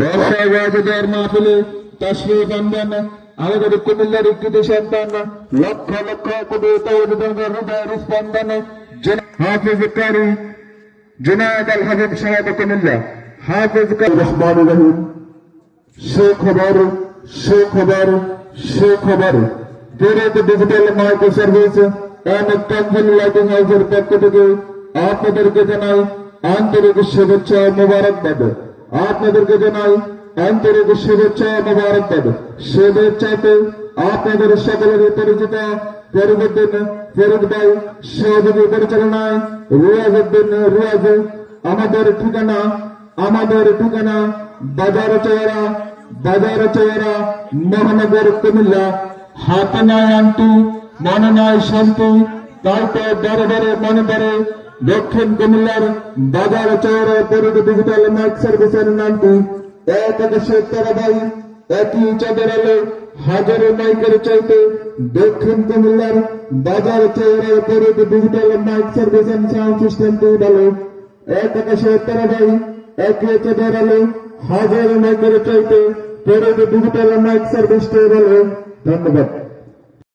রসাবাজার মাহফিলে তশরিফ আনবেন আমাদের কুমিল্লার কৃতি সন্তান লক্ষ লক্ষ কোটি তৌহিদের হৃদয়ের স্পন্দন হাফিজ কারি জুনায়েদ আল হাবিব সাহেব কুমিল্লা। হাফিজ রহমান রহিম। সুখবর ফেরত ডিজিটাল মাইক্রো সার্ভিস এন্ড কনভেন লাইটিং হাউসের পক্ষ থেকে আপনাদেরকে জানাই আন্তরিক শুভেচ্ছা ও মোবারকবাদ। আপনাদেরকে জানাই আন্তরিক শুভেচ্ছা ও মোবারকবাদ। শুভেচ্ছাতে আপনাদের সকলের পরিচিত ফরিদুদ্দিন ফরিদ ভাই সহযোগী পরিচালনায় রিয়াজউদ্দিন রিয়াজ। আমাদের ঠিকানা বাজার চৌরা মহানগর কুমিল্লা। হাতে নয় আন্টি, মনে নয় শান্তি, তাইতে বড় বড় মনে পড়ে দক্ষিণ কুমিল্লার বাজার চৌরা ফরিদ ডিজিটাল মাইক সার্ভিসের নামটি 1,17 একই চাঁদের আলো হাজারো মাইকের চাইতে দক্ষিণ কুমিল্লার বাজার চৌরা Farid digital mike service and sound সিস্টেমটি ভালো। 1,17 একই চাঁদের আলো হাজারো মাইকের চাইতে ফরিদ ডিজিটাল মাইক সার্ভিসটি ভালো। ধন্যবাদ।